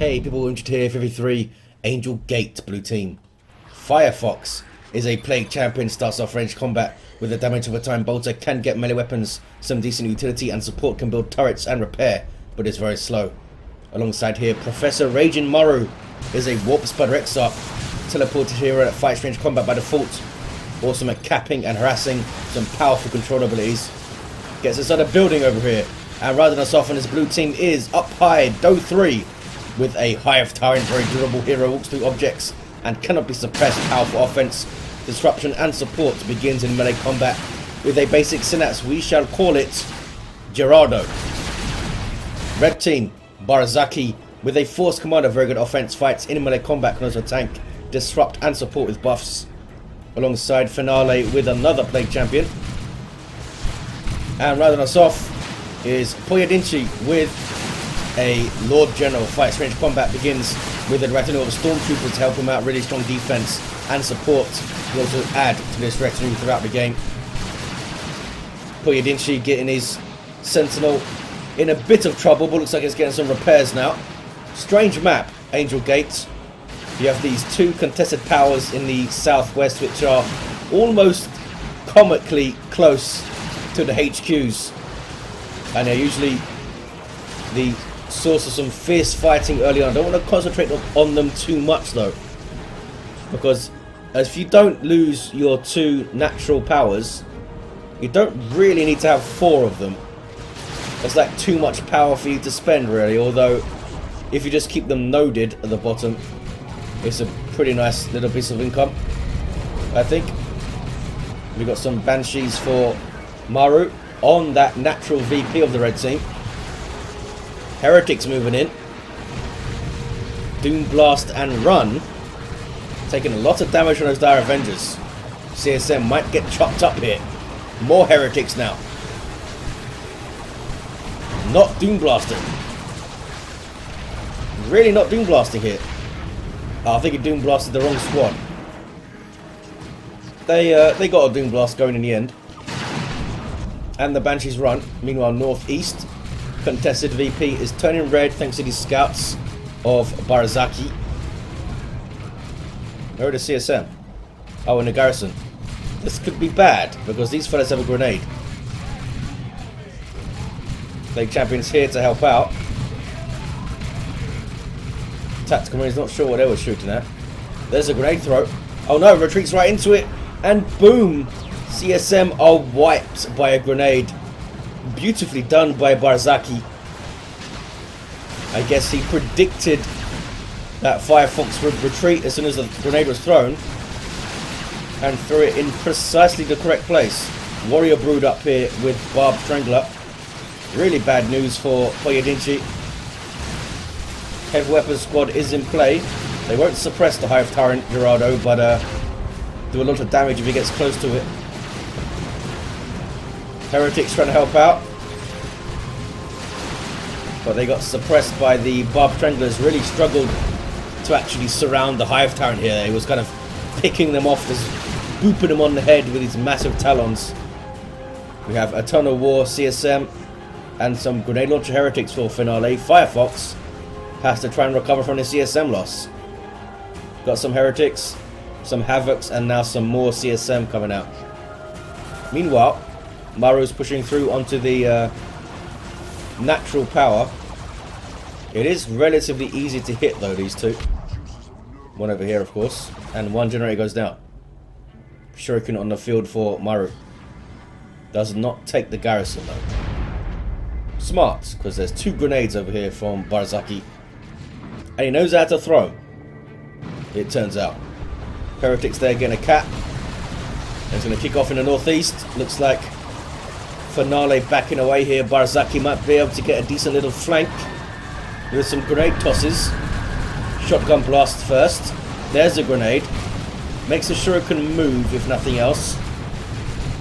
Hey people, Injured here, 53, Angel Gate, blue team. Foxx is a plague champion, starts off ranged combat with a damage over time bolter, can get melee weapons, some decent utility and support, can build turrets and repair, but is very slow. Alongside here, Professor Ragin Maru is a warp spider Exarch, teleported hero that fights ranged combat by default, awesome at capping and harassing, some powerful control abilities. Gets inside a building over here, and riding us off on his blue team is uphighdow3 with a Hive Tyrant, very durable hero, walks through objects and cannot be suppressed. Powerful offense, disruption and support, begins in melee combat with a basic synapse. We shall call it Gerardo. Red team, Barzakhi with a force commander, very good offense, fights in melee combat, can also tank, disrupt and support with buffs. Alongside Finale with another plague champion. And rounding us off is Pojedynczy with a Lord General, fights range combat, begins with a retinue of stormtroopers to help him out, really strong defense and support. He'll also add to this retinue throughout the game. Pojedynczy getting his sentinel in a bit of trouble, but looks like it's getting some repairs now. Strange map, Angel Gate. You have these two contested powers in the southwest which are almost comically close to the HQs, and they're usually the source of some fierce fighting early on. I don't want to concentrate on them too much though, because if you don't lose your two natural powers, you don't really need to have four of them. It's like too much power for you to spend really, although if you just keep them noded at the bottom, it's a pretty nice little piece of income, I think. We've got some Banshees for Maru on that natural VP of the red team. Heretics moving in. Doom Blast and Run. Taking a lot of damage from those Dire Avengers. CSM might get chopped up here. More Heretics now. Not Doom Blasting. Really not Doom Blasting here. Oh, I think he Doom Blasted the wrong squad. They got a Doom Blast going in the end. And the Banshees run. Meanwhile, northeast, contested VP is turning red thanks to these scouts of Barzakhi. Where are the CSM? Oh, in the garrison. This could be bad because these fellas have a grenade. Plague Champion's here to help out. Tactical Marine's not sure what they were shooting at. There's a grenade throw. Oh no, retreats right into it. And boom! CSM are wiped by a grenade. Beautifully done by Barzakhi. I guess he predicted that Foxx would retreat as soon as the grenade was thrown, and threw it in precisely the correct place. Warrior Brood up here with Barb Strangler. Really bad news for Pojedynczy. Heavy Weapons Squad is in play. They won't suppress the Hive Tyrant Gerardo, but do a lot of damage if he gets close to it. Heretics trying to help out, but they got suppressed by the Barb Stranglers. Really struggled to actually surround the Hive Tyrant here. He was kind of picking them off, just booping them on the head with his massive talons. We have Eternal War CSM and some grenade launcher Heretics for Finale. Foxx has to try and recover from the CSM loss. Got some Heretics, some Havocs, and now some more CSM coming out. Meanwhile, Maru's pushing through onto the natural power. It is relatively easy to hit though, these two. One over here of course, and one generator goes down. Shuriken on the field for Maru. Does not take the garrison though. Smart, because there's two grenades over here from Barzakhi. And he knows how to throw them, it turns out. Heretics there getting a cap. And it's going to kick off in the northeast. Looks like Finale backing away here. Barzakhi might be able to get a decent little flank with some grenade tosses. Shotgun blast first. There's a grenade. Makes a shuriken move if nothing else.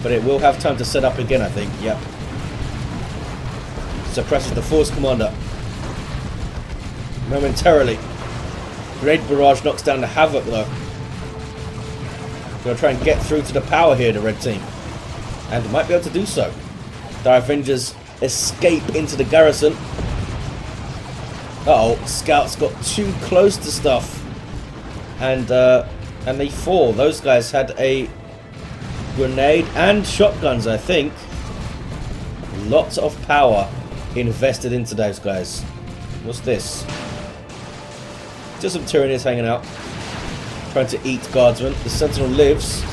But it will have time to set up again, I think. Yep. Suppresses the force commander momentarily. Grenade barrage knocks down the Havoc though. Gonna try and get through to the power here, the red team. And might be able to do so. The Avengers escape into the garrison. Uh-oh, scouts got too close to stuff. And they fall. Those guys had a grenade and shotguns, I think. Lots of power invested into those guys. What's this? Just some Tyranids hanging out. Trying to eat guardsmen. The Sentinel lives.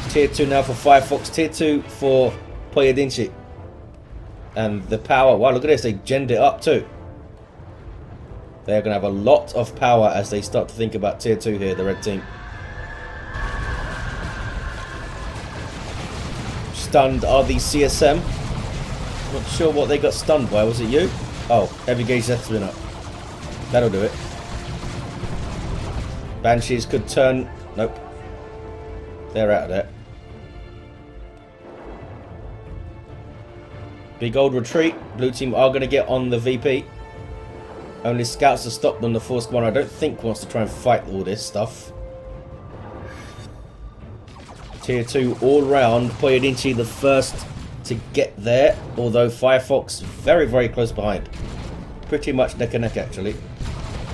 Tier 2 now for foxx. Tier 2 for Pojedynczy. And the power. Wow, look at this. They genned it up too. They're going to have a lot of power as they start to think about tier 2 here, the red team. Stunned are the CSM. Not sure what they got stunned by. Was it you? Oh, heavy gauge death spin up. That'll do it. Banshees could turn. Nope. They're out of there. Big old retreat. Blue team are going to get on the VP. Only scouts to stop them. The force commander I don't think wants to try and fight all this stuff. Tier 2 all round. Pojedynczy the first to get there. Although foxx very, very close behind. Pretty much neck and neck actually.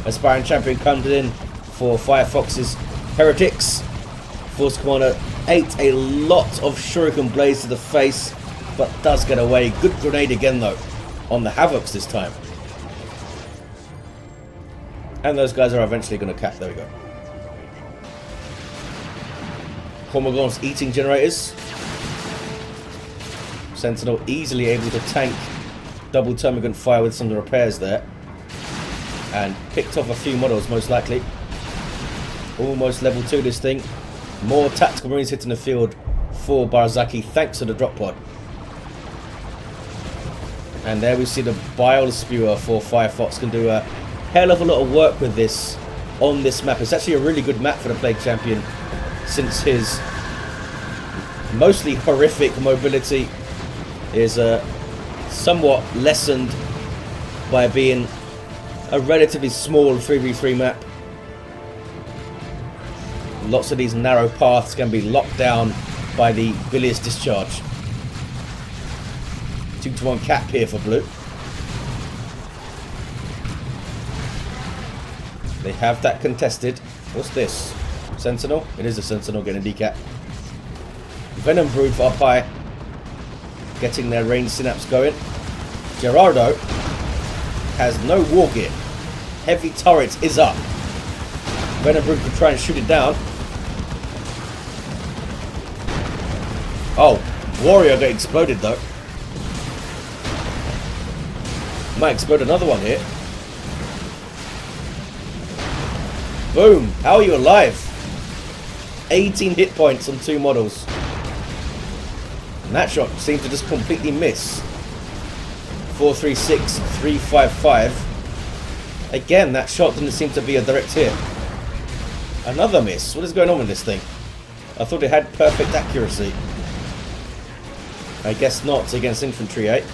Aspiring champion comes in for foxx's heretics. Force commander ate a lot of shuriken blades to the face. But does get away. Good grenade again though. On the Havocs this time. And those guys are eventually going to catch. There we go. Cormorgons eating generators. Sentinel easily able to tank double termagant fire with some of the repairs there. And picked off a few models most likely. Almost level 2 this thing. More tactical marines hitting the field for Barzakhi thanks to the drop pod. And there we see the bile spewer for foxx can do a hell of a lot of work with this on this map. It's actually a really good map for the Plague Champion since his mostly horrific mobility is somewhat lessened by being a relatively small 3v3 map. Lots of these narrow paths can be locked down by the bilious discharge. 2-to-1 cap here for blue. They have that contested. What's this? Sentinel? It is a Sentinel getting a decap. Venom Brood for up high. Getting their range synapse going. Gerardo has no war gear. Heavy turret is up. Venom Brood can try and shoot it down. Oh, Warrior got exploded though. Might explode another one here. Boom! How are you alive? 18 hit points on 2 models. And that shot seemed to just completely miss. 436, 355. Again, that shot didn't seem to be a direct hit. Another miss. What is going on with this thing? I thought it had perfect accuracy. I guess not against infantry, eh?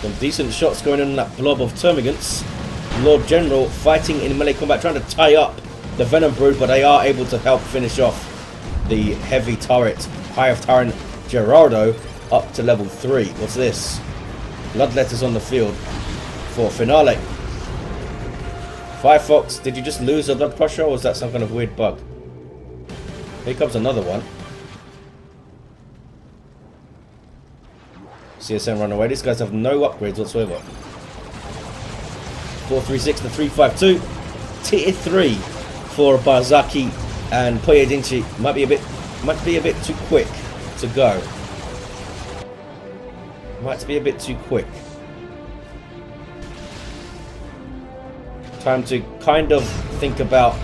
Some decent shots going on in that blob of termagants. Lord General fighting in melee combat, trying to tie up the Venom Brood, but they are able to help finish off the heavy turret. Hive Tyrant Gerardo up to level 3. What's this? Bloodletters on the field for Finale. foxx, did you just lose a blood pressure or was that some kind of weird bug? Here comes another one. CSM run away. These guys have no upgrades whatsoever. 436 to 352. Tier 3 for Barzakhi and Pojedynczy. Might be a bit too quick to go. Might be a bit too quick. Time to kind of think about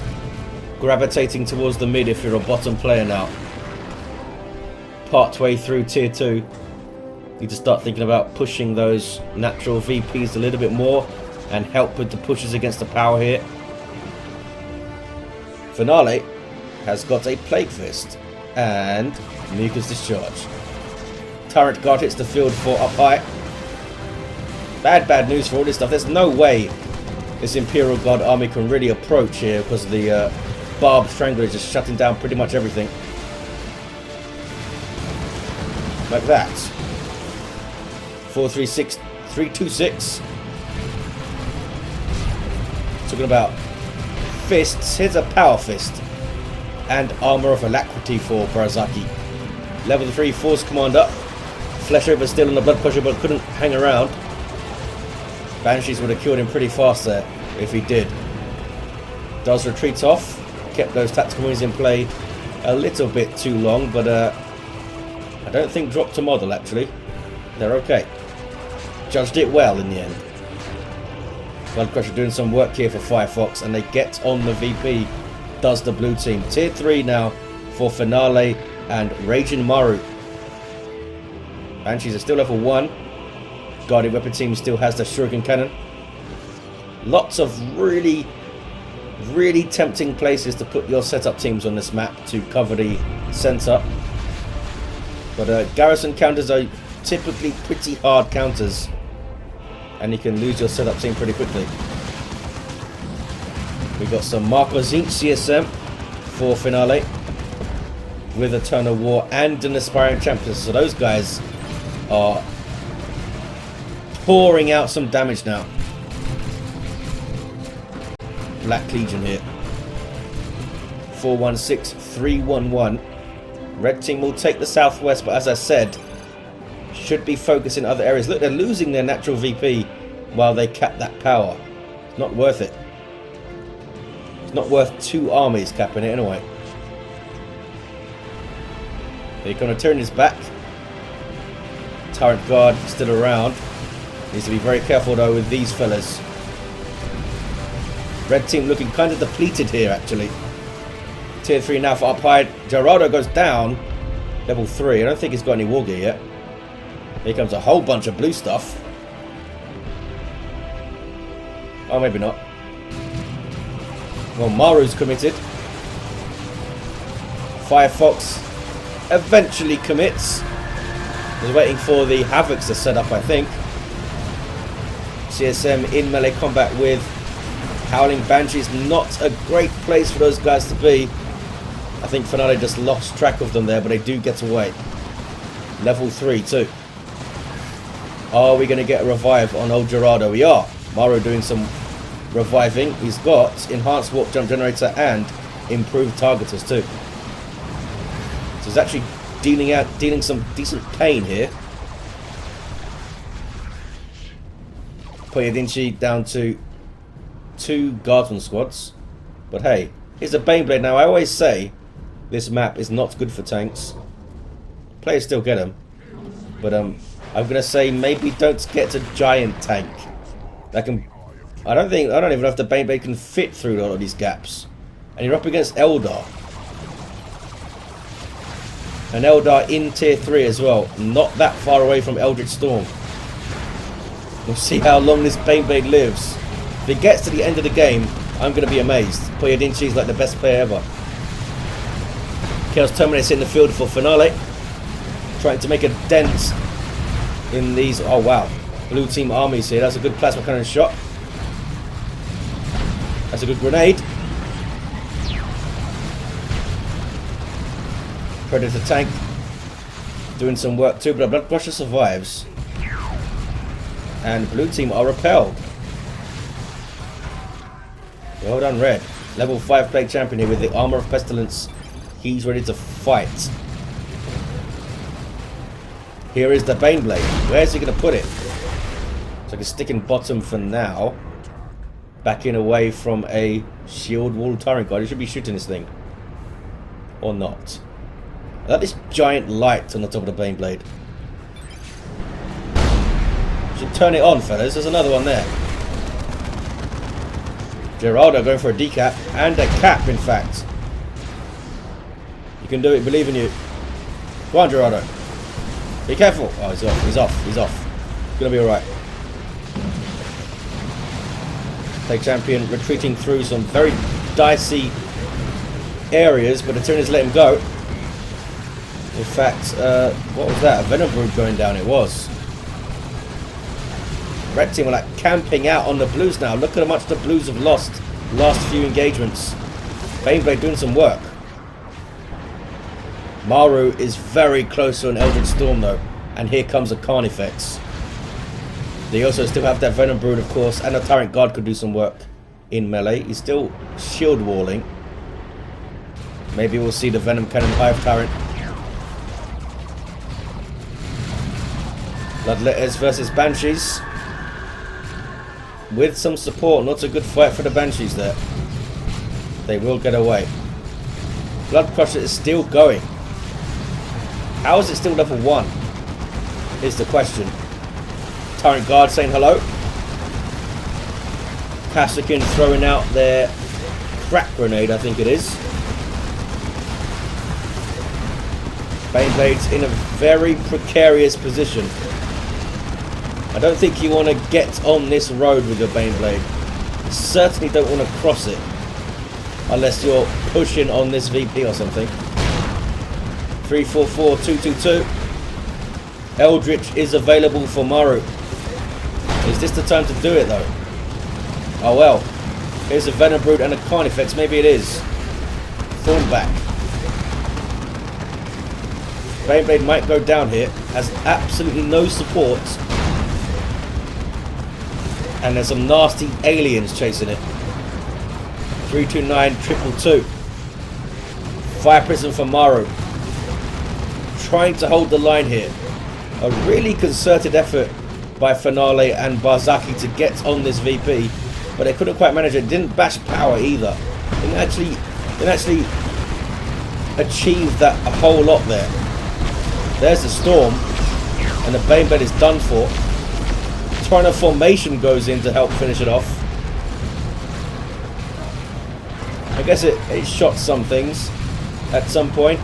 gravitating towards the mid if you're a bottom player now. Part way through tier 2. Need to start thinking about pushing those natural VPs a little bit more and help with the pushes against the power here. Finale has got a Plague Fist and Mucus Discharge. Turret guard hits the field for up high. Bad news for all this stuff. There's no way this Imperial Guard army can really approach here because the Barbed Strangler is just shutting down pretty much everything. Like that. 436, 326. Talking about fists. Here's a power fist. And armor of alacrity for Barzakhi. Level 3 force command up. Flesh over still on the blood pressure, but couldn't hang around. Banshees would have killed him pretty fast there if he did. Does retreat off. Kept those tactical moves in play a little bit too long, but I don't think dropped a model actually. They're okay. Judged it well in the end. Blood Crusher doing some work here for Firefox, and they get on the VP. Does the blue team. Tier 3 now for Finale and Ragin Maru. Banshees are still level 1. Guardian Weapon team still has the Shuriken Cannon. Lots of really tempting places to put your setup teams on this map to cover the center. But garrison counters are typically pretty hard counters, and you can lose your setup team pretty quickly. We've got some Marco Zinch CSM for Finale with a Turn of War and an Aspiring Champion. So those guys are pouring out some damage now. Black Legion here. 416, 311. Red team will take the southwest, but as I said, should be focused in other areas. Look, they're losing their natural VP while they cap that power. It's not worth it. It's not worth 2 armies capping it anyway. They're going to turn his back. Tyrant Guard still around. Needs to be very careful though with these fellas. Red team looking kind of depleted here actually. Tier 3 now for up high. Geraldo goes down. Level 3. I don't think he's got any war gear yet. Here comes a whole bunch of blue stuff. Oh, maybe not. Well, Maru's committed. Firefox eventually commits. He's waiting for the Havocs to set up, I think. CSM in melee combat with Howling Banshees. Not a great place for those guys to be. I think Finale just lost track of them there, but they do get away. Level 3 too. Are we going to get a revive on old Geraldo? We are. Maru doing some reviving. He's got enhanced warp jump generator and improved targeters too. So he's actually dealing some decent pain here. Pojedynczy down to 2 guardsman squads. But hey, here's a Baneblade. Now I always say this map is not good for tanks. Players still get them. But I'm gonna say maybe don't get a giant tank. That can I don't even know if the Baneblade can fit through all of these gaps. And you're up against Eldar. And Eldar in tier 3 as well. Not that far away from Eldritch Storm. We'll see how long this Baneblade lives. If it gets to the end of the game, I'm going to be amazed. Pojedynczy is like the best player ever. Chaos Terminates in the field for Finale. Trying to make a dent in these. Oh wow. Blue team armies here. That's a good plasma cannon shot. That's a good grenade. Predator tank doing some work too, but Blood Crusher survives. And blue team are repelled. Well done, Red. Level 5 Plague Champion here with the armor of pestilence. He's ready to fight. Here is the Baneblade. Where's he going to put it? So I can stick in bottom for now. Backing away from a shield wall Tyrant Guard. He should be shooting this thing. Or not. I like this giant light on the top of the Baneblade. Should turn it on, fellas. There's another one there. Geraldo going for a decap and a cap, in fact. You can do it. Believe in you. Go on, Geraldo. Be careful. Oh, he's off. He's off. He's off. It's gonna be all right. Plague Champion retreating through some very dicey areas, but the Tyranids let him go. In fact, what was that? A Venom Brood going down. It was. Red team are like camping out on the blues now. Look at how much the blues have lost last few engagements. Baneblade doing some work. Maru is very close to an Eldritch Storm though, and here comes a Carnifex. They also still have that Venom Brood, of course, and a Tyrant Guard could do some work in melee. He's still shield walling. Maybe we'll see the Venom Cannon Hive Tyrant. Bloodletters versus Banshees. With some support, not a good fight for the Banshees there. They will get away. Blood Crusher is still going. How is it still level 1? Is the question. Tyrant Guard saying hello. Kassakin throwing out their crack grenade, I think it is. Baneblade's in a very precarious position. I don't think you want to get on this road with your Baneblade. You certainly don't want to cross it. Unless you're pushing on this VP or something. 3-4-4-2-2-2. Eldritch is available for Maru. Is this the time to do it though? Oh well. Here's a Venom Brood and a Carnifex. Maybe it is. Thornback. Baneblade might go down here. Has absolutely no support. And there's some nasty aliens chasing it. 329-222. Fire Prism for Maru. Trying to hold the line here. A really concerted effort by Finale and Barzakhi to get on this VP, but they couldn't quite manage it. Didn't bash power either. Didn't actually achieve that a whole lot there. There's the Storm, and the Baneblade is done for. Torrent of Formation goes in to help finish it off. I guess it shot some things at some point.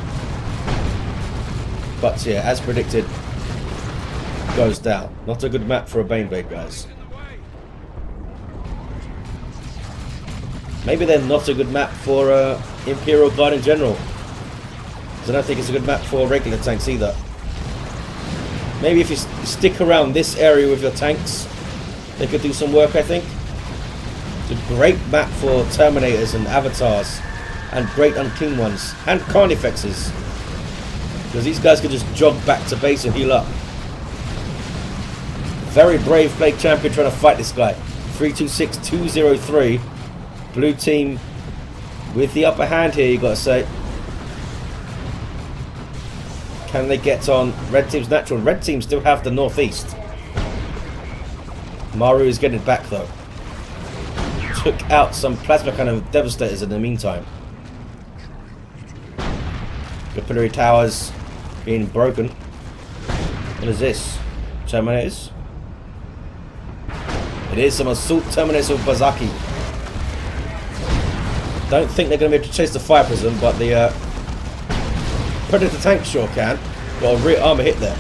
But yeah, as predicted, goes down. Not a good map for a Baneblade, guys. Maybe they're not a good map for Imperial Guard in general. Because I don't think it's a good map for regular tanks either. Maybe if you stick around this area with your tanks, they could do some work, I think. It's a great map for Terminators and Avatars. And great Unclean Ones. And Carnifexes. Because these guys could just jog back to base and heal up. Very brave Plague Champion trying to fight this guy. 326-203. Blue team with the upper hand here, you got to say. Can they get on red team's natural? Red team still have the northeast. Maru is getting it back though. Took out some plasma kind of devastators in the meantime. Capillary towers being broken. What is this? Terminators? It is some assault terminators with Barzakhi. Don't think they're going to be able to chase the Fire Prism, but the Predator tank sure can. Got a rear armor hit there.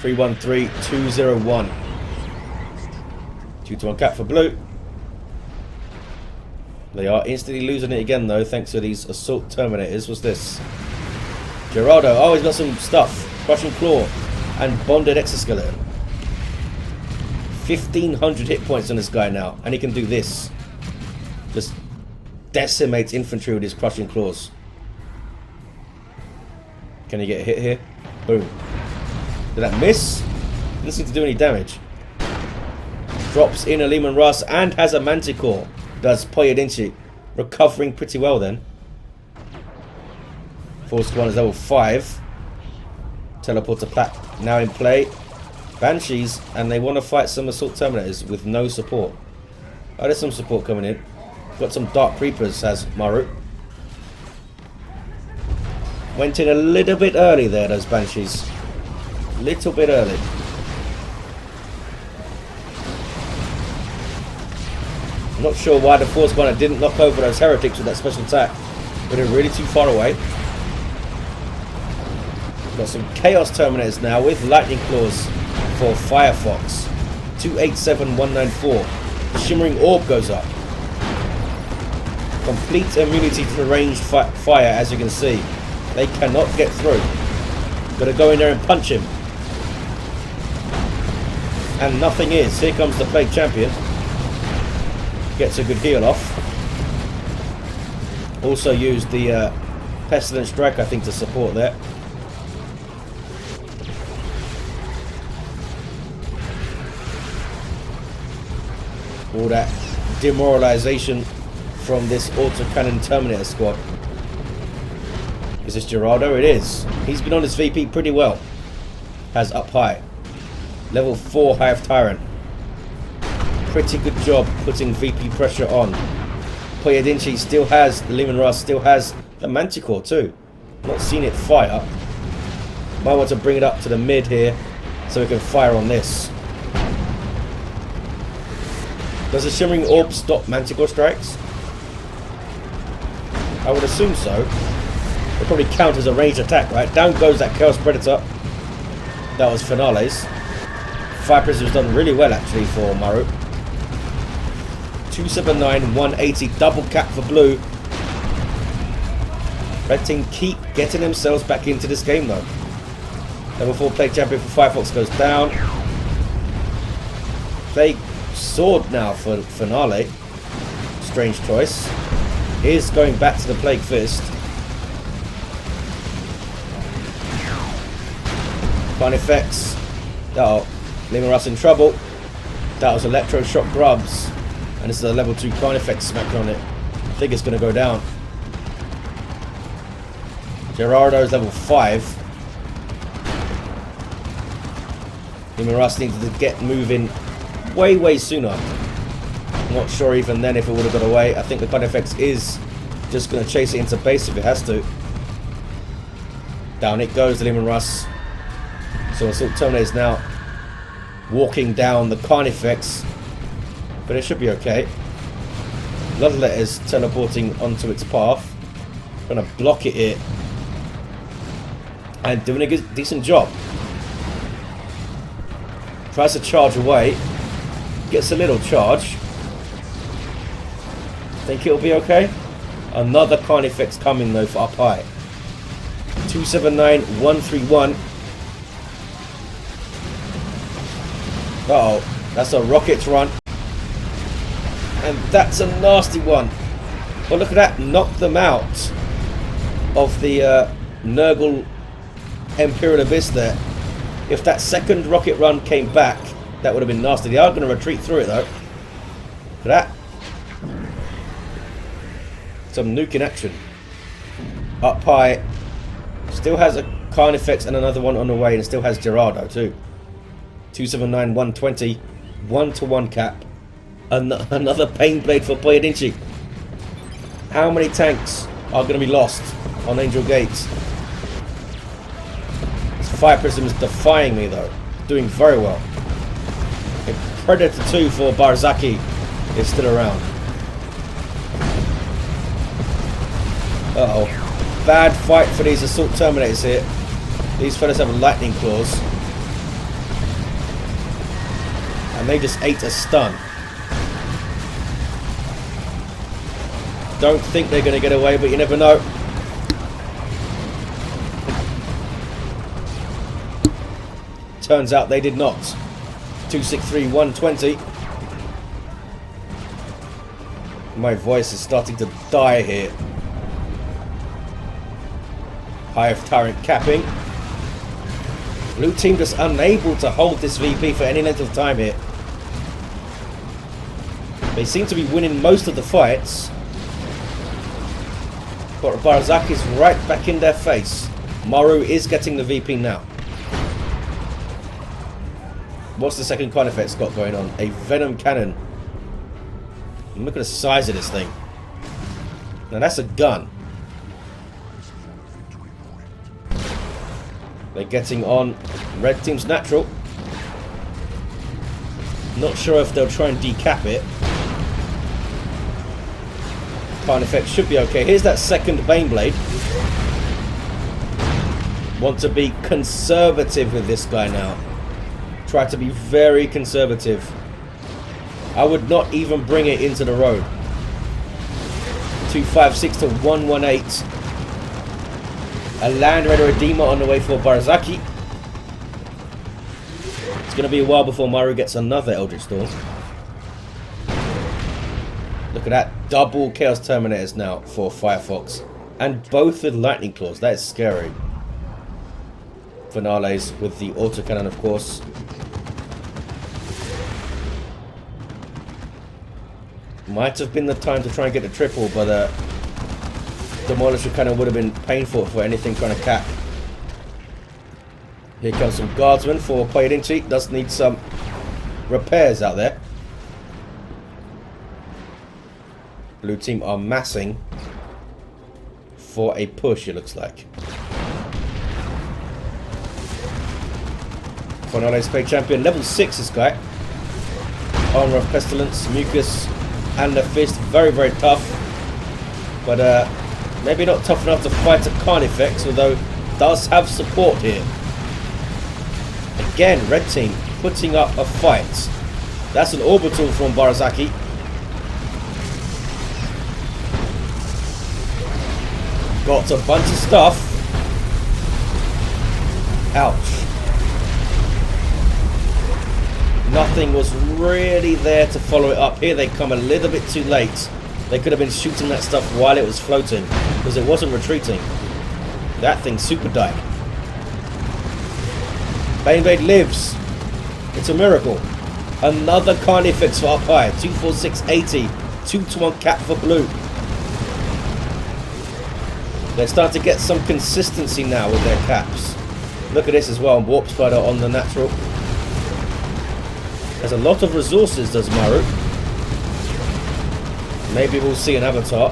313-201. 2-1 cap for blue. They are instantly losing it again though, thanks to these assault terminators. What's this? Geraldo. Oh, he's got some stuff. Crushing Claw and bonded exoskeleton. 1,500 hit points on this guy now, and he can do this. Just decimates infantry with his crushing claws. Can he get a hit here? Boom. Did that miss? Didn't seem to do any damage. Drops in a Lehman Russ and has a Manticore. Does Pojedynczy. Recovering pretty well then. Force Command is level 5. Teleporter Plat now in play. Banshees, and they want to fight some Assault Terminators with no support. Oh, there's some support coming in. Got some Dark Creepers, has Maru. Went in a little bit early there, those Banshees. Little bit early. I'm not sure why the Force Gunner didn't knock over those Heretics with that special attack. But they're really too far away. Got some Chaos Terminators now with Lightning Claws for Firefox. 287194. The Shimmering Orb goes up. Complete immunity to ranged fire, as you can see. They cannot get through. Gotta go in there and punch him. And nothing is. Here comes the Plague Champion. Gets a good heal off. Also used the Pestilence Strike, I think, to support that. All that demoralization from this autocannon Terminator squad. Is this Gerardo? It is. He's been on his VP pretty well. Has up high. Level 4 Hive Tyrant. Pretty good job putting VP pressure on. Pojedynczy still has the Leman Russ, still has the Manticore too. Not seen it fire. Might want to bring it up to the mid here so we can fire on this. Does the Shimmering Orb stop Manticore strikes? I would assume so. It probably count as a ranged attack, right? Down goes that Chaos Predator. That was Finales. Fire Prism was done really well actually for Maru. 279, 180, double cap for blue. Red team keep getting themselves back into this game though. Level 4 Plague Champion for Firefox goes down. Plague Sword now for Finale. Strange choice. Here's going back to the Plague Fist. Fun effects. Oh, Leman Russ in trouble. That was Electroshock Grubs. And this is a level 2 Carnifex smacking on it. I think it's going to go down. Gerardo's level 5. Leman Russ needed to get moving way sooner. I'm not sure even then if it would have got away. I think the Carnifex is just going to chase it into base if it has to. Down it goes, the Leman Russ. So Assault Terminator is now walking down the Carnifex. But it should be okay. Bloodlet is teleporting onto its path. Going to block it here. And doing a good, decent job. Tries to charge away. Gets a little charge. Think it'll be okay? Another Carnifex coming though for up high. 279, 131. Uh oh, that's a rocket run. And that's a nasty one. Well, look at that, knocked them out of the Nurgle Imperial Abyss there. If that second rocket run came back, that would have been nasty. They are going to retreat through it though. Look at that. Some nuke in action. Up high. Still has a Carnifex and another one on the way, and still has Gerardo too. 279, 120. 1-to-1 cap. Another Pain Blade for Pojedynczy. How many tanks are going to be lost on Angel Gates? This Fire Prism is defying me though. Doing very well. A Predator 2 for Barzakhi is still around. Uh oh. Bad fight for these Assault Terminators here. These fellas have lightning claws. And they just ate a stun. Don't think they're going to get away, but you never know. Turns out they did not. 263, 120. My voice is starting to die here. Hive Tyrant capping. Blue team just unable to hold this VP for any length of time here. They seem to be winning most of the fights. But Barzakhi's right back in their face. Maru is getting the VP now. What's the second Carnifex got going on? A Venom Cannon. Look at the size of this thing. Now that's a gun. They're getting on Red Team's natural. Not sure if they'll try and decap it. Carnifex should be okay. Here's that second Baneblade. Want to be conservative with this guy now. Try to be very conservative. I would not even bring it into the road. 256 to 118. A Land Raider Redeemer on the way for Barzakhi. It's going to be a while before Maru gets another Eldritch Storm. Look at that. Double Chaos Terminators now for Firefox. And both with Lightning Claws. That is scary. Finales with the autocannon, of course. Might have been the time to try and get the triple, but Demolisher Cannon would have been painful for anything trying to cap. Here comes some guardsmen for Pojedynczy. Does need some repairs out there. Blue team are massing for a push, it looks like. Finale Spade Champion, level 6 this guy. Armor of Pestilence, Mucus, and the Fist. Very, very tough. But maybe not tough enough to fight a Carnifex, although does have support here. Again, red team putting up a fight. That's an orbital from Barzakhi. Got a bunch of stuff. Ouch. Nothing was really there to follow it up. Here they come a little bit too late. They could have been shooting that stuff while it was floating, because it wasn't retreating. That thing super died. Baneblade lives. It's a miracle. Another Carnifex for up high. 24680. 2-to-1 cap for blue. They're starting to get some consistency now with their caps. Look at this as well. Warp Spider on the natural. There's a lot of resources, does Maru. Maybe we'll see an avatar.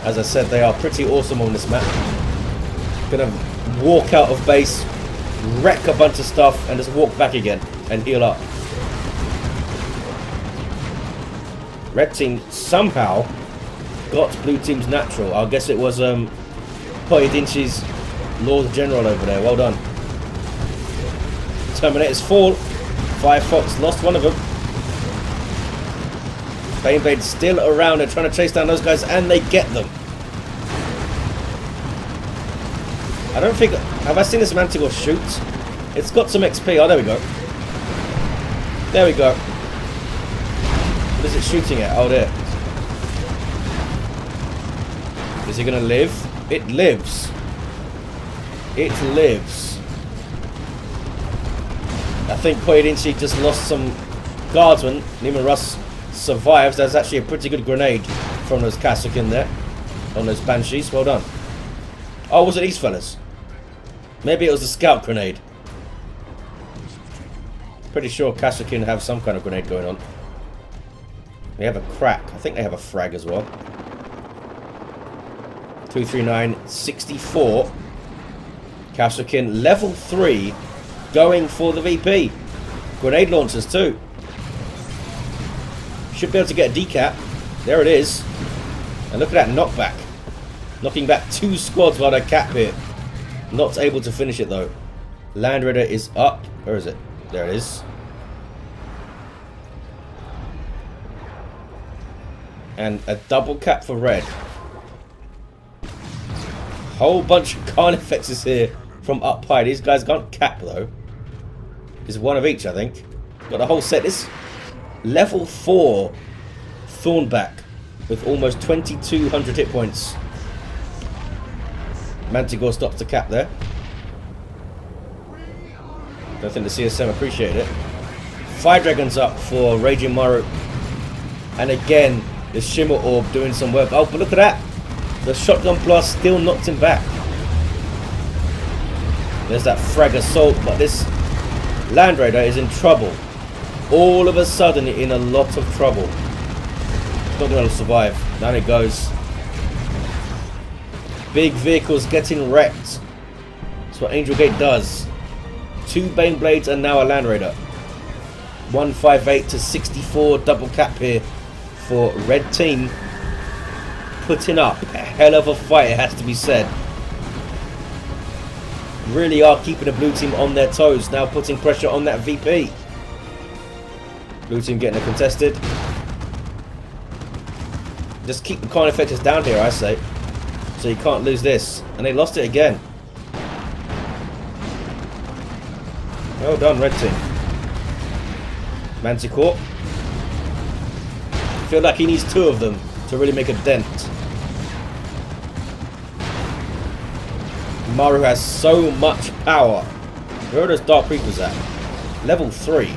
As I said, they are pretty awesome on this map. Gonna walk out of base, wreck a bunch of stuff, and just walk back again and heal up. Red team somehow got blue team's natural. I guess it was Pojedynczy's Lord General over there. Well done. Terminators fall. 5 Fox lost one of them. Baneblade still around. They're trying to chase down those guys, and they get them. I don't think... Have I seen this Manticore shoot? It's got some XP. Oh, there we go. There we go. What is it shooting at? Oh, there. Is he going to live? It lives. It lives. I think Pojedynczy just lost some guardsmen. Neiman Russ survives. That's actually a pretty good grenade from those Cassock in there. On those Banshees. Well done. Oh, was it these fellas? Maybe it was a scout grenade. Pretty sure Cassock have some kind of grenade going on. They have a crack. I think they have a frag as well. 239, 64. Kashyyykin, level 3, going for the VP. Grenade launchers too. Should be able to get a decap. There it is. And look at that knockback. Knocking back 2 squads while they cap here. Not able to finish it though. Land Raider is up. Where is it? There it is. And a double cap for red. Whole bunch of Carnifexes here from up high. These guys can't cap though. It's one of each, I think. Got the whole set. This level 4 Thornback with almost 2200 hit points. Manticore stops the cap there. Don't think the CSM appreciated it. Fire Dragons up for Ragin Maru. And again, the Shimmer Orb doing some work. Oh, but look at that. The Shotgun Blast still knocked him back. There's that Frag Assault, but this Land Raider is in trouble. All of a sudden in a lot of trouble. Not going to survive. Down it goes. Big vehicles getting wrecked. That's what Angel Gate does. 2 Bane Blades and now a Land Raider. 158 to 64 double cap here for red team. Putting up a hell of a fight, it has to be said. Really are keeping the blue team on their toes. Now putting pressure on that VP. Blue team getting it contested. Just keep the Carnifexes down here, I say. So you can't lose this. And they lost it again. Well done, red team. Manticore. I feel like he needs 2 of them to really make a dent. Maru has so much power. Where are those Dark Reapers at? Level 3.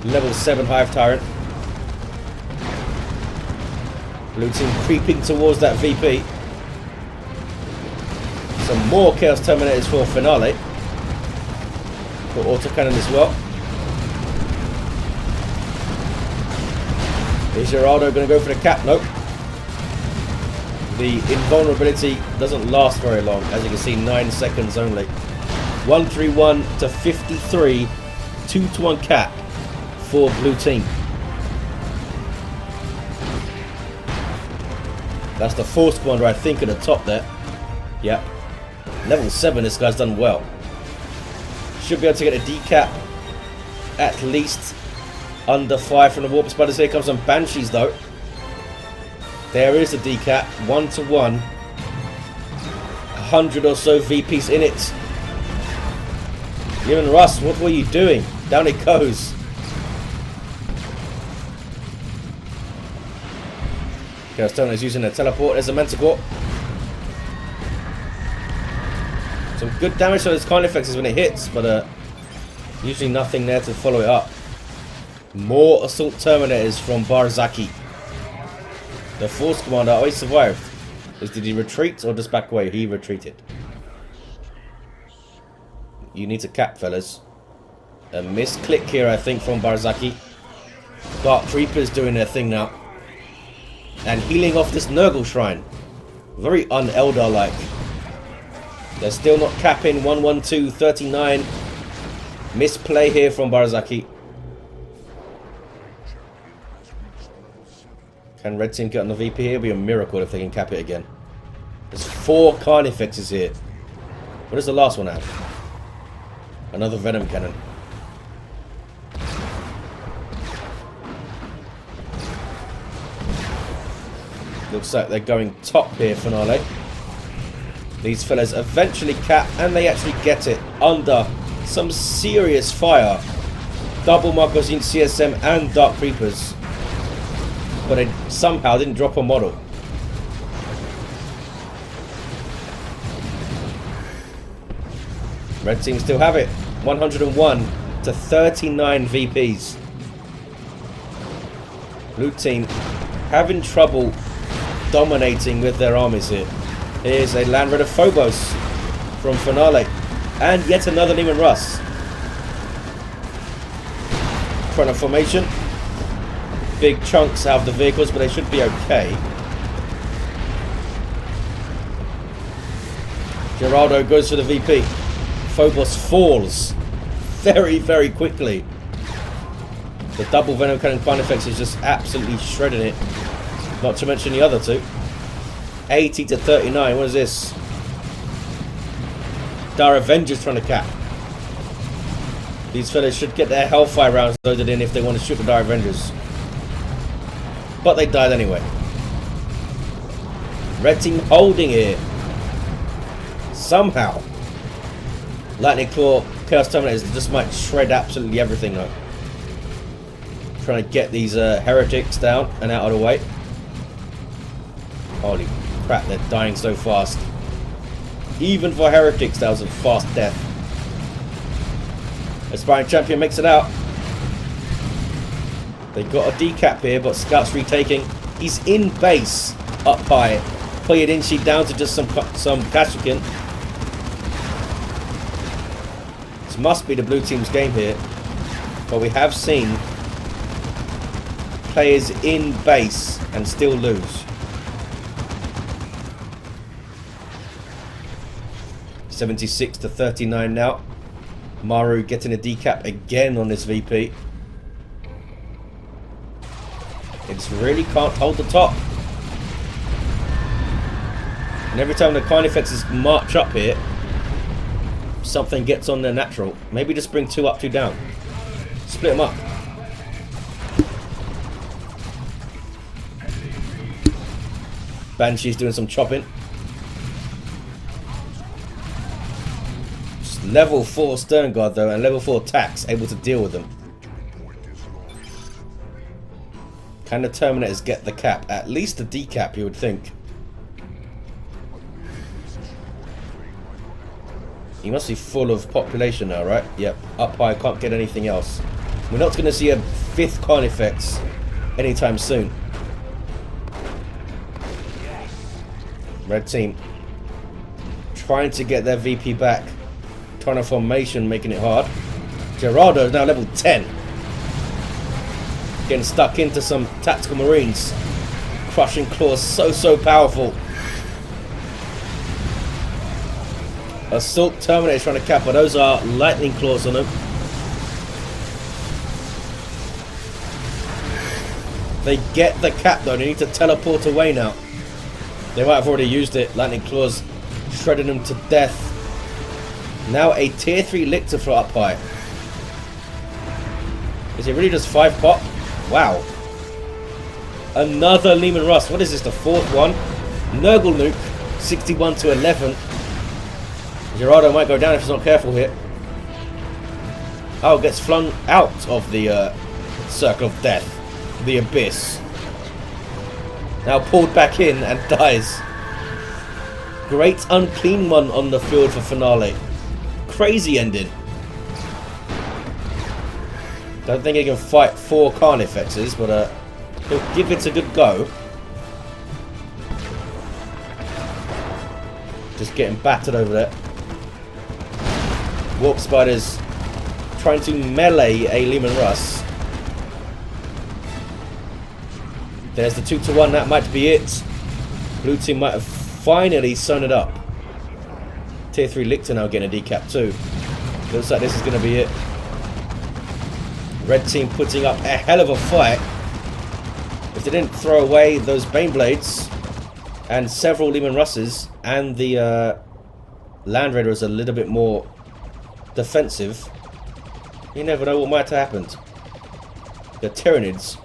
Level 7 Hive Tyrant. Blue team creeping towards that VP. Some more Chaos Terminators for Finale. For autocannon as well. Is Geraldo going to go for the cap? Nope. The invulnerability doesn't last very long. As you can see, 9 seconds only. 131 to 53. 2-1 cap for blue team. That's the Force Commander, I think, at the top there. Yep. Level 7, this guy's done well. Should be able to get a decap at least under 5 from the Warp Spiders. Here comes some Banshees, though. There is a decap. 1-1. 100 or so VPs in it. Even Russ, what were you doing? Down it goes. Chaos Terminator is using a teleport. There's a Manticore. Some good damage to those kind effects when it hits, but usually nothing there to follow it up. More Assault Terminators from Barzakhi. The Force Commander, oh, he survived. Did he retreat or just back away? He retreated. You need to cap, fellas. A misclick here, I think, from Barzakhi. Dark Reapers doing their thing now. And healing off this Nurgle Shrine. Very un-Eldar-like. They're still not capping. 112, 39. Misplay here from Barzakhi. Can red team get on the VP here? It'll be a miracle if they can cap it again. There's 4 Carnifexes here. What does the last one have? Another Venom Cannon. Looks like they're going top here, Finale. These fellas eventually cap, and they actually get it under some serious fire. Double magazine CSM and Dark Reapers. But they somehow didn't drop a model. Red team still have it. 101 to 39 VPs. Blue team having trouble dominating with their armies here. Here's a Land Raider Phobos from Finale. And yet another Neiman Russ. Front of formation. Big chunks out of the vehicles, but they should be okay. Geraldo goes for the VP. Phobos falls very, very quickly. The double Venom Cannon Carnifex is just absolutely shredding it. Not to mention the other two. 80 to 39. What is this? Dire Avengers trying to cap. These fellas should get their Hellfire rounds loaded in if they want to shoot the Dire Avengers. But they died anyway. Red team holding here. Somehow. Lightning Claw, Chaos Terminators just might shred absolutely everything though. Trying to get these heretics down and out of the way. Holy crap, they're dying so fast. Even for heretics, that was a fast death. Aspiring Champion makes it out. They got a decap here, but Scout's retaking. He's in base up high. Pojedynczy down to just some Kashukin. This must be the blue team's game here. But we have seen players in base and still lose. 76 to 39 now. Maru getting a decap again on this VP. It really can't hold the top. And every time the Carnifexes march up here, something gets on their natural. Maybe just bring 2 up, 2 down. Split them up. Banshee's doing some chopping. Just level 4 Stern Guard though, and level 4 attacks, able to deal with them. Can the Terminators get the cap? At least a decap, you would think. He must be full of population now, right? Yep. Up high, can't get anything else. We're not going to see a 5th Carnifex anytime soon. Red team trying to get their VP back. Trying to formation, making it hard. Gerardo is now level 10. Getting stuck into some tactical marines. Crushing claws, so powerful. Assault Terminator trying to cap, but those are lightning claws on them. They get the cap though, they need to teleport away now. They might have already used it. Lightning claws shredding them to death. Now a tier 3 lictor for up high. Is it really just 5 pop? Wow. Another Lehman Russ. What is this, the 4th one? Nurgle nuke, 61 to 11. Gerardo might go down if he's not careful here. Oh, gets flung out of the circle of death. The abyss. Now pulled back in and dies. Great unclean one on the field for finale. Crazy ending. Don't think he can fight 4 Carnifexes, but he'll give it a good go. Just getting battered over there. Warp Spiders trying to melee a Lehman Russ. There's the 2-to-1, that might be it. Blue team might have finally sewn it up. Tier 3 Lictor now getting a decap too. Looks like this is going to be it. Red team putting up a hell of a fight. If they didn't throw away those Bane Blades and several Lehman Russes, and the Land Raider is a little bit more defensive, you never know what might have happened. The Tyranids,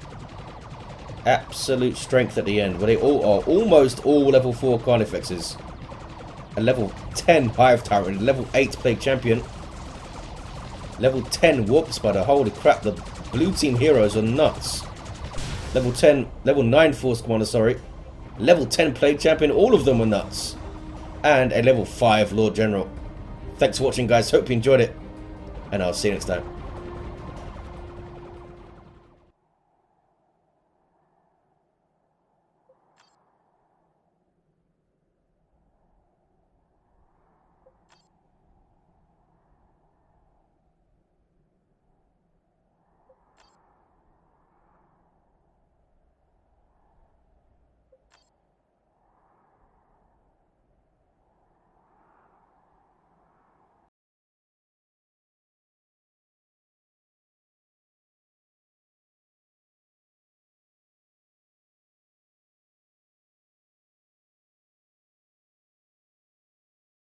absolute strength at the end, but they all are almost all level 4 Carnifexes. A level 10 Hive Tyrant, level 8 Plague Champion, level 10 Warp Spider. Holy crap, the blue team heroes are nuts. Level 10, level 9 Force Commander, sorry. Level 10 Plague Champion, all of them are nuts. And a level 5 Lord General. Thanks for watching, guys. Hope you enjoyed it, and I'll see you next time.